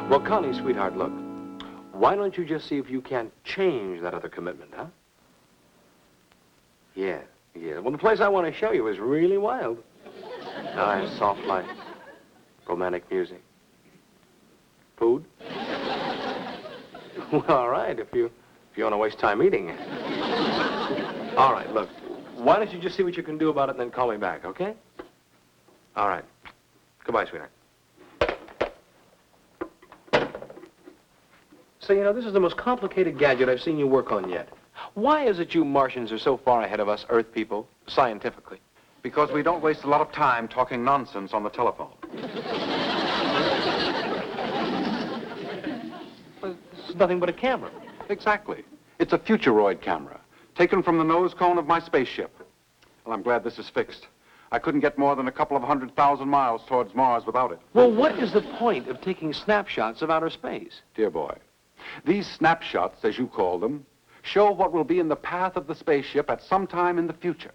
Well, Connie, sweetheart, look. Why don't you just see if you can't change that other commitment, huh? Yeah. Well, the place I want to show you is really wild. Nice, soft lights, romantic music. Food? Well, all right, if you want to waste time eating. All right, look. Why don't you just see what you can do about it and then call me back, okay? All right. Goodbye, sweetheart. So, you know, this is the most complicated gadget I've seen you work on yet. Why is it you Martians are so far ahead of us Earth people, scientifically? Because we don't waste a lot of time talking nonsense on the telephone. Well, this is nothing but a camera. Exactly. It's a Futuroid camera, taken from the nose cone of my spaceship. Well, I'm glad this is fixed. I couldn't get more than a couple of 100,000 miles towards Mars without it. Well, what is the point of taking snapshots of outer space? Dear boy, these snapshots, as you call them, show what will be in the path of the spaceship at some time in the future.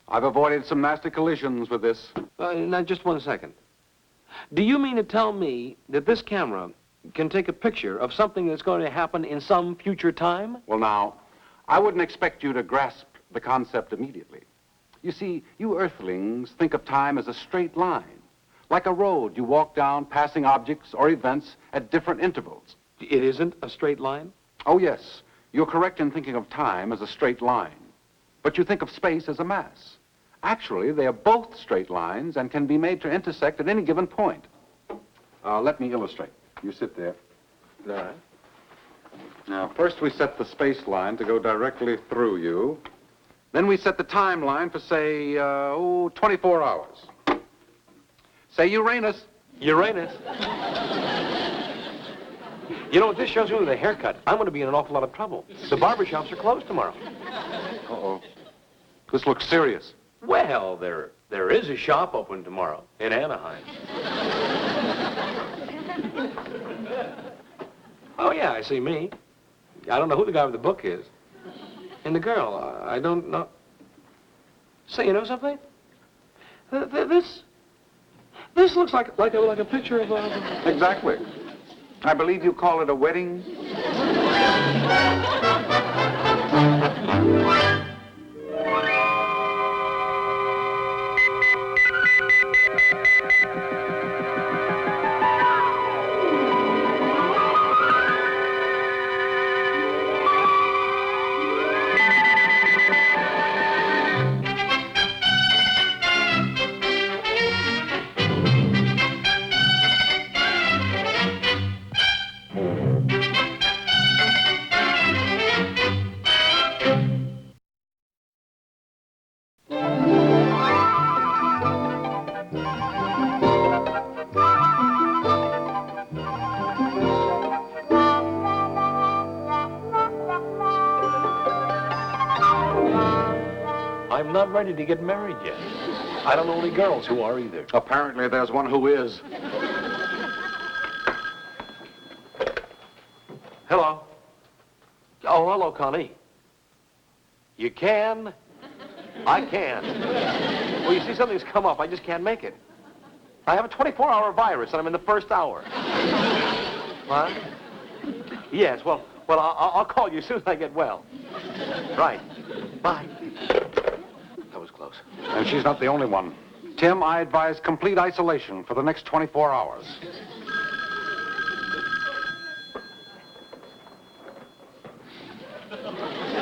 I've avoided some nasty collisions with this. Now, just 1 second. Do you mean to tell me that this camera can take a picture of something that's going to happen in some future time? Well, now, I wouldn't expect you to grasp the concept immediately. You see, you Earthlings think of time as a straight line, like a road you walk down passing objects or events at different intervals. It isn't a straight line? Oh, yes. You're correct in thinking of time as a straight line. But you think of space as a mass. Actually, they are both straight lines and can be made to intersect at any given point. Let me illustrate. You sit there. All right. Now, first we set the space line to go directly through you. Then we set the timeline for, say, 24 hours. Say Uranus. Uranus. You know what this shows me with a haircut? I'm going to be in an awful lot of trouble. The barbershops are closed tomorrow. Uh-oh. This looks serious. Well, there is a shop open tomorrow in Anaheim. Oh, yeah, I see me. I don't know who the guy with the book is. And the girl, I don't know. Say, you know something? This looks like a picture of a... Exactly. I believe you call it a wedding. I'm not ready to get married yet. I don't know any girls who are either. Apparently there's one who is. Hello. Oh, hello, Connie. You can? I can. Well, you see, something's come up. I just can't make it. I have a 24-hour virus, and I'm in the first hour. What? Yes, well, I'll call you as soon as I get well. Right. Bye. That was close. And she's not the only one. Tim, I advise complete isolation for the next 24 hours.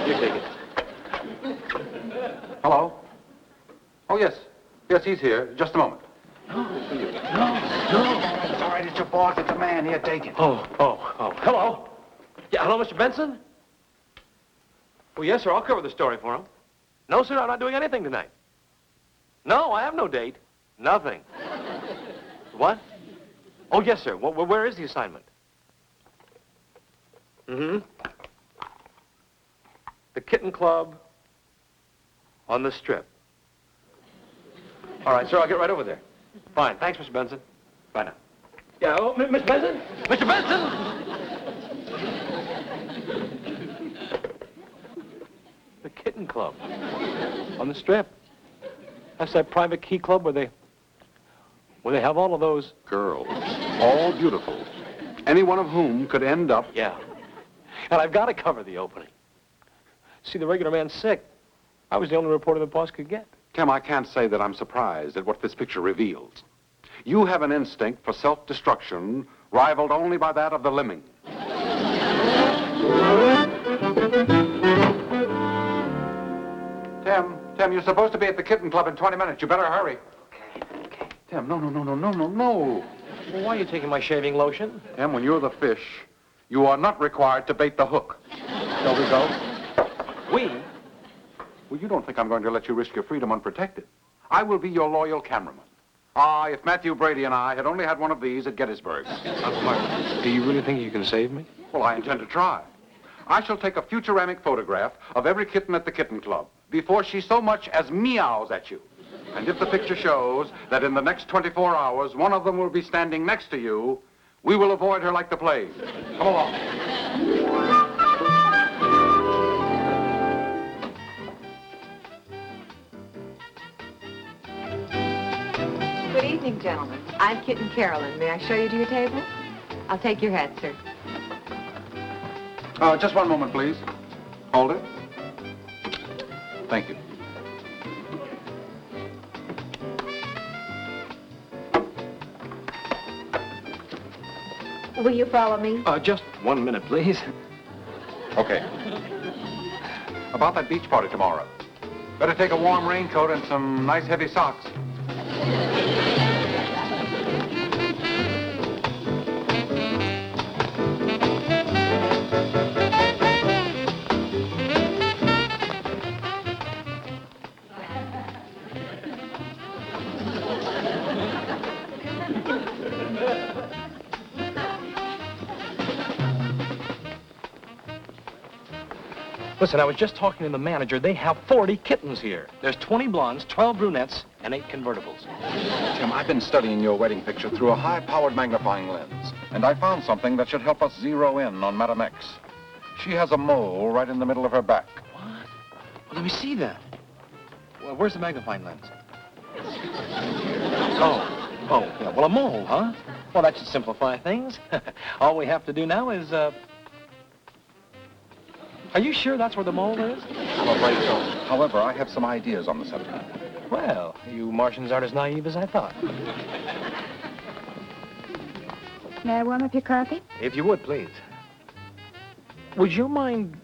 You take it. Hello? Oh, yes. Yes, he's here. Just a moment. No. It's all right. It's your boss. It's a man. Here, take it. Oh. Hello? Yeah, hello, Mr. Benson? Well, yes, sir. I'll cover the story for him. No, sir, I'm not doing anything tonight. No, I have no date. Nothing. What? Oh, yes, sir. Where is the assignment? Mm-hmm. The Kitten Club on the Strip. All right, sir, I'll get right over there. Fine. Thanks, Mr. Benson. Bye now. Yeah, oh, Miss Benson? Mr. Benson! The Kitten Club on the Strip. That's that private key club where they have all of those Girls. All beautiful. Any one of whom could end up... Yeah. And I've got to cover the opening. See, the regular man's sick. I was the only reporter the boss could get. Tim, I can't say that I'm surprised at what this picture reveals. You have an instinct for self-destruction rivaled only by that of the lemming. Tim, you're supposed to be at the Kitten Club in 20 minutes. You better hurry. Okay. Tim, no. Well, why are you taking my shaving lotion? Tim, when you're the fish, you are not required to bait the hook. Shall we go? We? Well, you don't think I'm going to let you risk your freedom unprotected. I will be your loyal cameraman. Ah, if Matthew Brady and I had only had one of these at Gettysburg. Do you really think you can save me? Well, I intend to try. I shall take a futuramic photograph of every kitten at the Kitten Club before she so much as meows at you. And if the picture shows that in the next 24 hours, one of them will be standing next to you, we will avoid her like the plague. Come along. Good evening, gentlemen. I'm Kitten Carolyn. May I show you to your table? I'll take your hat, sir. Just one moment, please. Hold it. Thank you. Will you follow me? Just 1 minute, please. Okay. About that beach party tomorrow. Better take a warm raincoat and some nice heavy socks. Listen, I was just talking to the manager. They have 40 kittens here. There's 20 blondes, 12 brunettes, and 8 convertibles. Tim, I've been studying your wedding picture through a high-powered magnifying lens, and I found something that should help us zero in on Madame X. She has a mole right in the middle of her back. What? Well, let me see that. Well, where's the magnifying lens? Oh, yeah. Well, a mole, huh? Well, that should simplify things. All we have to do now is, Are you sure that's where the mole is? I'm afraid so. However, I have some ideas on the subject. Well, you Martians aren't as naive as I thought. May I warm up your coffee? If you would, please. Would you mind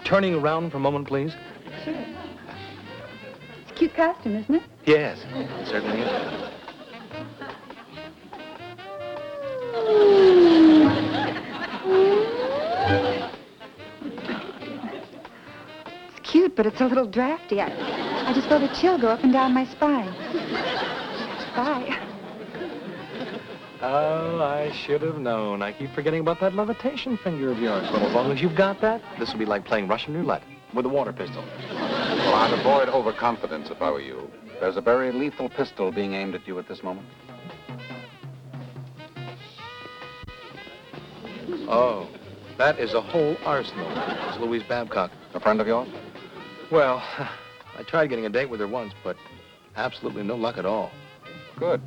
turning around for a moment, please? Sure. It's a cute costume, isn't it? Yes, it certainly is. It's cute, but it's a little drafty. I just felt a chill go up and down my spine. Bye. Oh, I should have known. I keep forgetting about that levitation finger of yours. Well, as long as you've got that, this will be like playing Russian roulette with a water pistol. Well, I'd avoid overconfidence if I were you. There's a very lethal pistol being aimed at you at this moment. Oh, that is a whole arsenal. It's Louise Babcock. A friend of yours? Well, I tried getting a date with her once, but absolutely no luck at all. Good.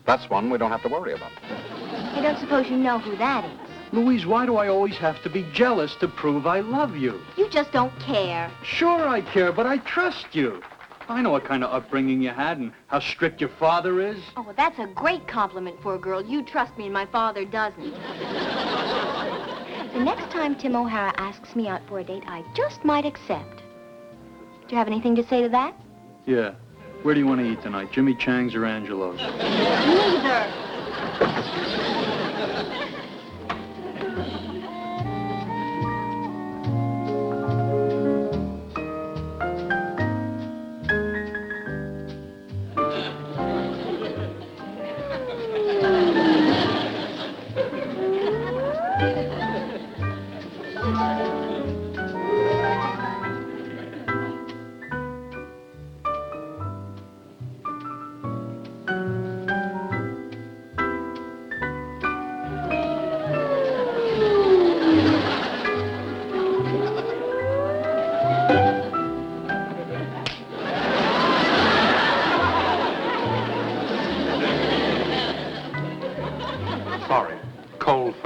That's one we don't have to worry about. I don't suppose you know who that is. Louise, why do I always have to be jealous to prove I love you? You just don't care. Sure I care, but I trust you. I know what kind of upbringing you had and how strict your father is. Oh, well, that's a great compliment for a girl. You trust me and my father doesn't. The next time Tim O'Hara asks me out for a date, I just might accept. Do you have anything to say to that? Yeah. Where do you want to eat tonight? Jimmy Chang's or Angelo's? Neither.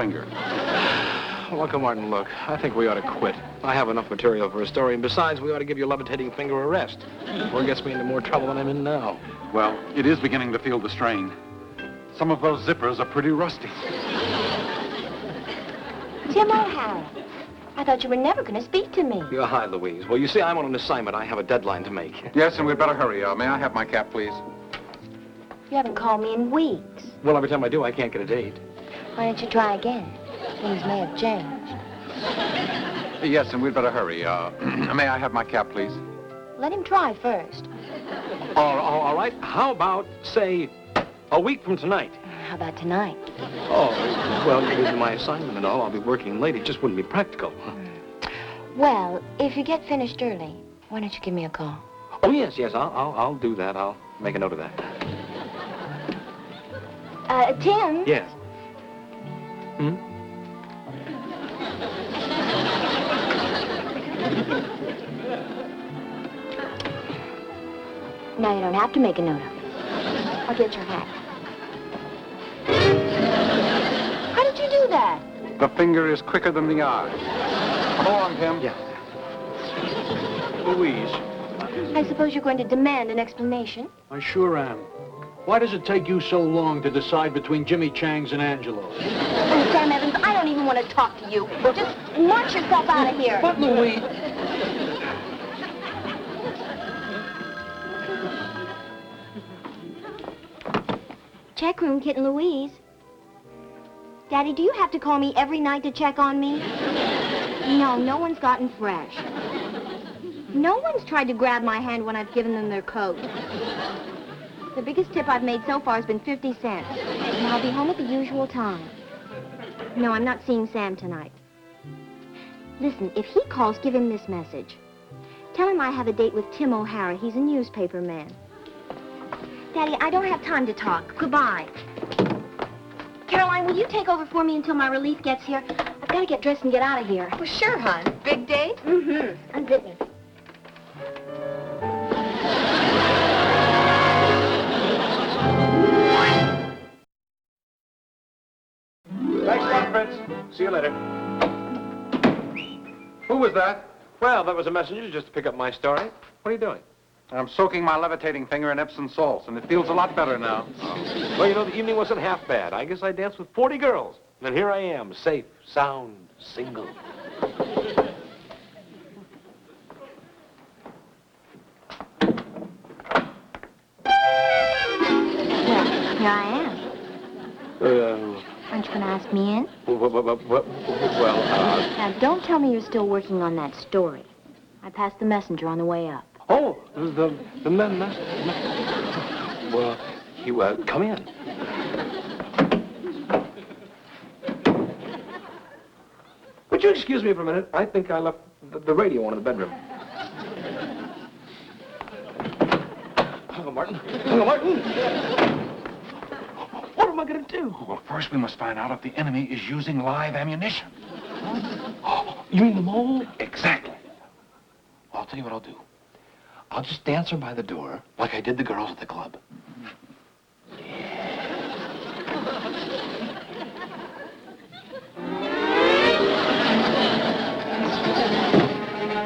finger. Well, Uncle Martin, look, I think we ought to quit. I have enough material for a story, and besides, we ought to give your levitating finger a rest. Before it gets me into more trouble than I'm in now. Well, it is beginning to feel the strain. Some of those zippers are pretty rusty. Tim O'Hara, I thought you were never going to speak to me. Yeah, hi, Louise. Well, you see, I'm on an assignment. I have a deadline to make. Yes, and we'd better hurry. May I have my cap, please? You haven't called me in weeks. Well, every time I do, I can't get a date. Why don't you try again? Things may have changed. Yes, and we'd better hurry. May I have my cap, please? Let him try first. All right. How about, say, a week from tonight? How about tonight? Oh, well, you're losing my assignment and all. I'll be working late. It just wouldn't be practical. Well, if you get finished early, why don't you give me a call? Oh, yes. I'll do that. I'll make a note of that. Tim? Yes. Hmm? Now you don't have to make a note of it. I'll get your hat. How did you do that? The finger is quicker than the eye. Come along, Tim. Yeah. Louise, I suppose you're going to demand an explanation. I sure am. Why does it take you so long to decide between Jimmy Chang's and Angelo's? Oh, Sam Evans, I don't even want to talk to you. Just march yourself out of here. But, Louise... Check room, Kitten Louise. Daddy, do you have to call me every night to check on me? No, no one's gotten fresh. No one's tried to grab my hand when I've given them their coat. The biggest tip I've made so far has been 50 cents. And I'll be home at the usual time. No, I'm not seeing Sam tonight. Listen, if he calls, give him this message. Tell him I have a date with Tim O'Hara. He's a newspaper man. Daddy, I don't have time to talk. Goodbye. Caroline, will you take over for me until my relief gets here? I've got to get dressed and get out of here. Well, sure, hon. Big date? Mm-hmm. Unzip me. Thanks a lot, Fritz. See you later. Who was that? Well, that was a messenger just to pick up my story. What are you doing? I'm soaking my levitating finger in Epsom salts, and it feels a lot better now. Well, you know, the evening wasn't half bad. I guess I danced with 40 girls. And here I am, safe, sound, single. Well, here I am. Aren't you going to ask me in? Now, don't tell me you're still working on that story. I passed the messenger on the way up. Oh, the well, you, come in. Would you excuse me for a minute? I think I left the radio on in the bedroom. Uncle Martin. Uncle Martin! What am I going to do? Well, first we must find out if the enemy is using live ammunition. Oh, you mean the mole? Exactly. I'll tell you what I'll do. I'll just dance her by the door like I did the girls at the club.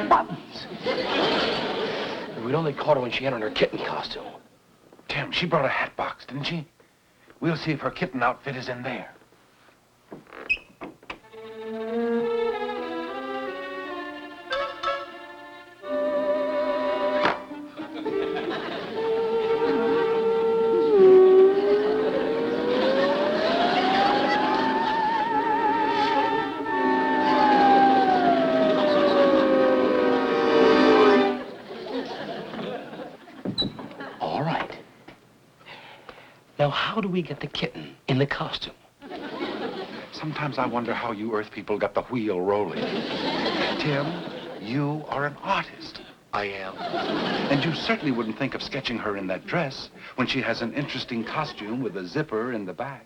Buttons. If we'd only caught her when she had on her kitten costume. Tim, she brought a hat box, didn't she? We'll see if her kitten outfit is in there. Now, how do we get the kitten in the costume? Sometimes I wonder how you Earth people got the wheel rolling. Tim, you are an artist. I am. And you certainly wouldn't think of sketching her in that dress when she has an interesting costume with a zipper in the back.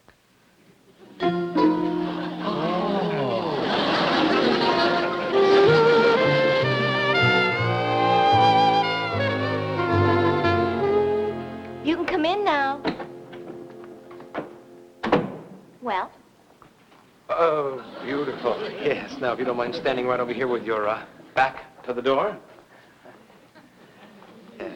You can come in now. Well? Oh, beautiful. Yes. Now, if you don't mind standing right over here with your back to the door. Yes.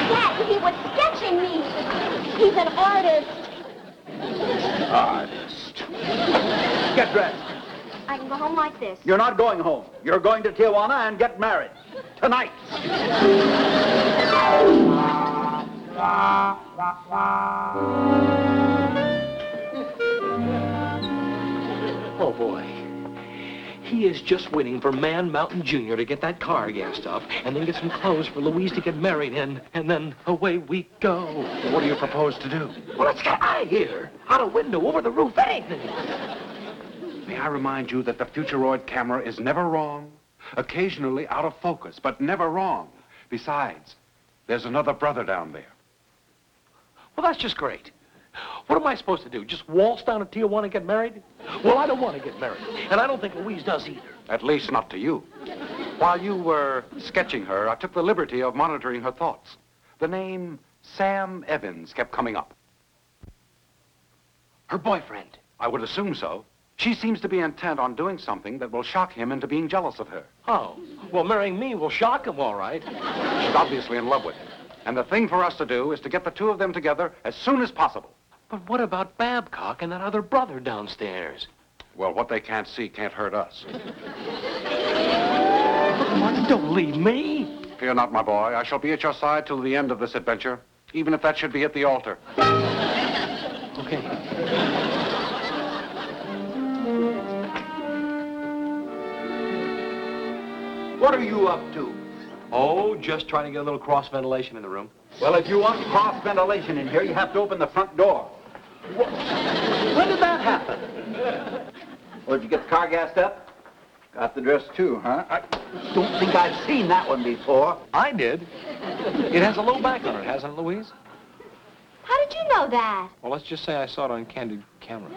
Dad, he was sketching me. He's an artist. Artist. Get dressed. I can go home like this. You're not going home. You're going to Tijuana and get married. Tonight. Oh, boy. He is just waiting for Man Mountain Jr. to get that car gassed up, and then get some clothes for Louise to get married in, and then away we go. What do you propose to do? Well, let's get out of here. Out a window, over the roof, anything. May I remind you that the Futuroid camera is never wrong, occasionally out of focus, but never wrong. Besides, there's another brother down there. Well, that's just great. What am I supposed to do? Just waltz down to Tijuana and get married? Well, I don't want to get married, and I don't think Louise does either. At least not to you. While you were sketching her, I took the liberty of monitoring her thoughts. The name Sam Evans kept coming up. Her boyfriend. I would assume so. She seems to be intent on doing something that will shock him into being jealous of her. Oh, well, marrying me will shock him, all right. She's obviously in love with him. And the thing for us to do is to get the two of them together as soon as possible. But what about Babcock and that other brother downstairs? Well, what they can't see can't hurt us. What? Don't leave me. Fear not, my boy. I shall be at your side till the end of this adventure, even if that should be at the altar. Okay. What are you up to? Oh, just trying to get a little cross ventilation in the room. Well, if you want cross ventilation in here, you have to open the front door. When did that happen? Well, did you get the car gassed up? Got the dress too, huh? I don't think I've seen that one before. I did. It has a low back on it, hasn't it, Louise? How did you know that? Well, let's just say I saw it on candid camera.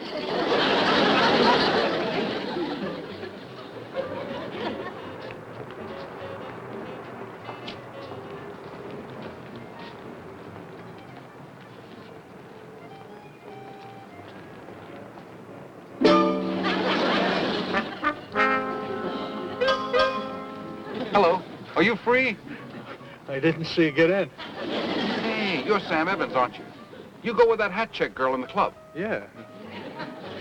Hello. Are you free? I didn't see you get in. Hey, you're Sam Evans, aren't you? You go with that hat check girl in the club. Yeah.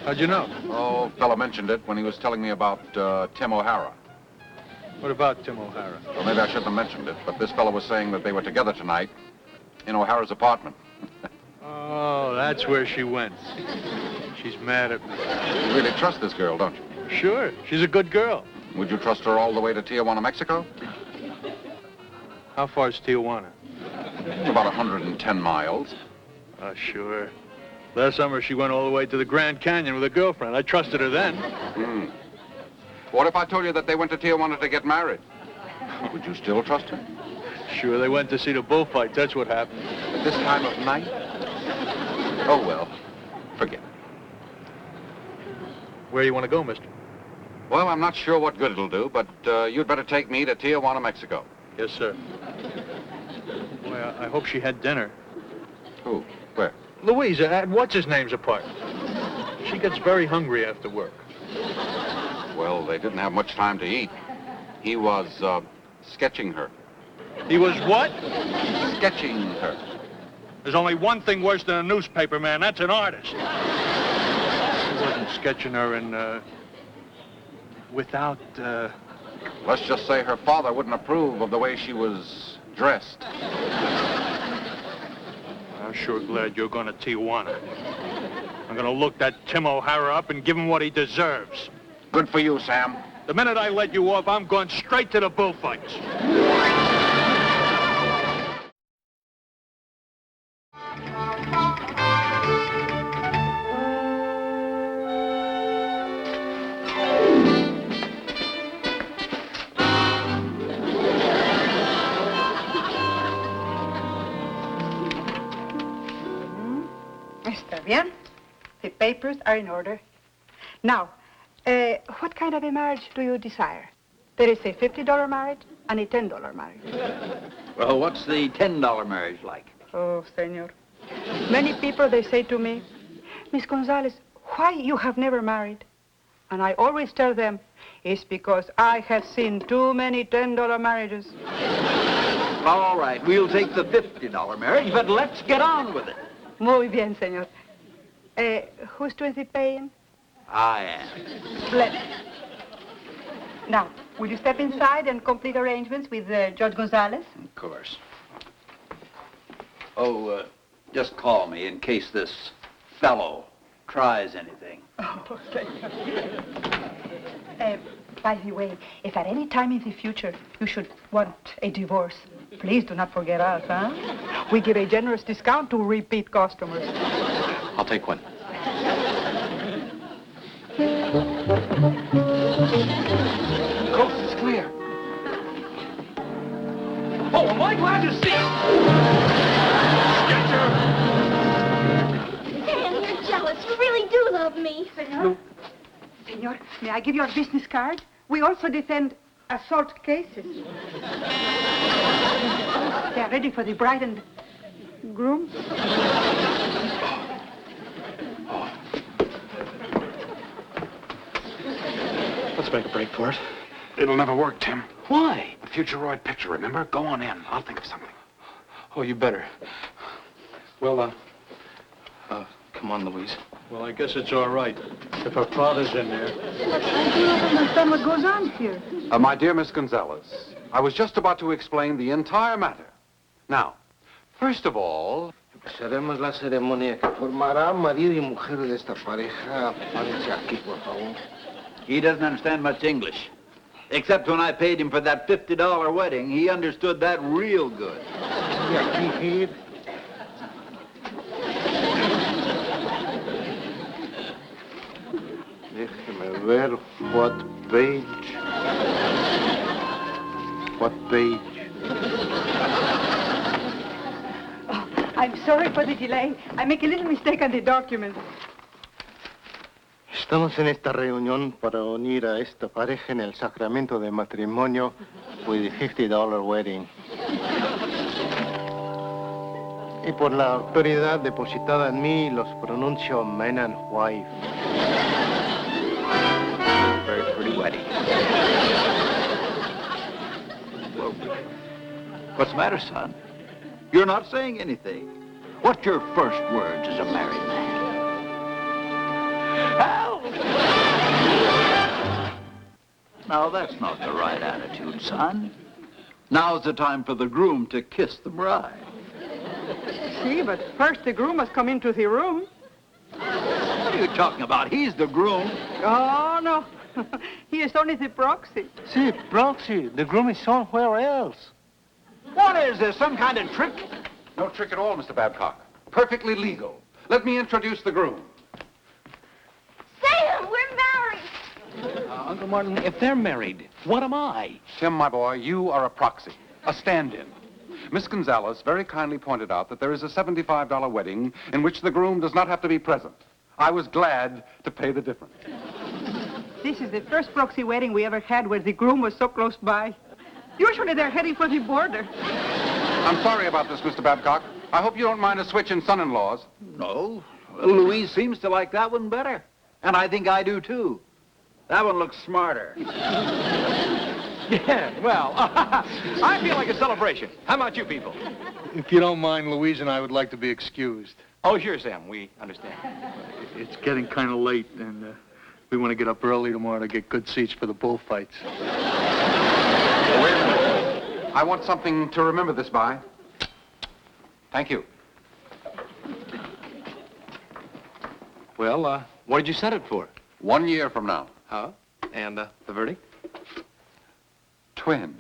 How'd you know? Oh, fella mentioned it when he was telling me about Tim O'Hara. What about Tim O'Hara? Well, maybe I shouldn't have mentioned it, but this fella was saying that they were together tonight in O'Hara's apartment. Oh, that's where she went. She's mad at me. You really trust this girl, don't you? Sure, she's a good girl. Would you trust her all the way to Tijuana, Mexico? How far is Tijuana? It's about 110 miles. Sure. Last summer, she went all the way to the Grand Canyon with a girlfriend. I trusted her then. What if I told you that they went to Tijuana to get married? Would you still trust her? Sure, they went to see the bullfights. That's what happened. At this time of night? Oh, well, forget it. Where you want to go, mister? Well, I'm not sure what good it'll do, but you'd better take me to Tijuana, Mexico. Yes, sir. Boy, I hope she had dinner. Who? Where? Louise, at what's-his-name's apartment. She gets very hungry after work. Well, they didn't have much time to eat. He was, sketching her. He was what? Sketching her. There's only one thing worse than a newspaper man. That's an artist. He wasn't sketching her in, without, Let's just say her father wouldn't approve of the way she was dressed. I'm sure glad you're going to Tijuana. I'm going to look that Tim O'Hara up and give him what he deserves. Good for you, Sam. The minute I let you off, I'm going straight to the bullfights. bien. The papers are in order. Now, what kind of a marriage do you desire? There is a $50 marriage and a $10 marriage. Well, what's the $10 marriage like? Oh, senor. Many people, they say to me, Miss Gonzales, why you have never married? And I always tell them, it's because I have seen too many $10 marriages. All right, we'll take the $50 marriage, but let's get on with it. Muy bien, senor. Who's doing the paying? I am. Splendid. Now, will you step inside and complete arrangements with Judge Gonzales? Of course. Oh, just call me in case this fellow tries anything. Oh, senor. By the way, if at any time in the future you should want a divorce, please do not forget us, huh? We give a generous discount to repeat customers. I'll take one. Coast is clear. Oh, am I glad to see you! Sam, you're jealous. You really do love me. Senor? Senor, may I give you our business card? We also defend assault cases. They are ready for the bride and groom. Let's make a break for it. It'll never work, Tim. Why? The Futuroid picture, remember? Go on in. I'll think of something. Oh, you better. Well, come on, Louise. Well, I guess it's all right. If her father's in there. I do not understand what goes on here. My dear Miss Gonzales, I was just about to explain the entire matter. Now, first of all... Empezaremos la ceremonia que formará marido y mujer de esta pareja. Párense aquí, por favor. He doesn't understand much English. Except when I paid him for that $50 wedding, he understood that real good. Y aquí, kid. Déjeme ver what page. What page? Oh, I'm sorry for the delay. I make a little mistake on the document. Estamos en esta reunión para unir a esta pareja en el sacramento de matrimonio with the $50 wedding. Y por la autoridad depositada en mí, los pronuncio man and wife. Very pretty wedding. Well, what's the matter, son? You're not saying anything. What's your first words as a married man? Help! Now, that's not the right attitude, son. Now's the time for the groom to kiss the bride. See, but first the groom must come into the room. What are you talking about? He's the groom. Oh, no. He is only the proxy. See, proxy, the groom is somewhere else. What is this, some kind of trick? No trick at all, Mr. Babcock. Perfectly legal. Let me introduce the groom. Sam, we're married. Uncle Martin, if they're married, what am I? Tim, my boy, you are a proxy, a stand-in. Miss Gonzales very kindly pointed out that there is a $75 wedding in which the groom does not have to be present. I was glad to pay the difference. This is the first proxy wedding we ever had where the groom was so close by. Usually they're heading for the border. I'm sorry about this, Mr. Babcock. I hope you don't mind a switch in son-in-laws. No. Louise seems to like that one better. And I think I do, too. That one looks smarter. Yeah, well, I feel like a celebration. How about you people? If you don't mind, Louise and I would like to be excused. Oh, sure, Sam. We understand. It's getting kind of late, and we want to get up early tomorrow to get good seats for the bullfights. Wait a minute. I want something to remember this by. Thank you. Well, what did you set it for? 1 year from now. Huh? And the verdict? Twins.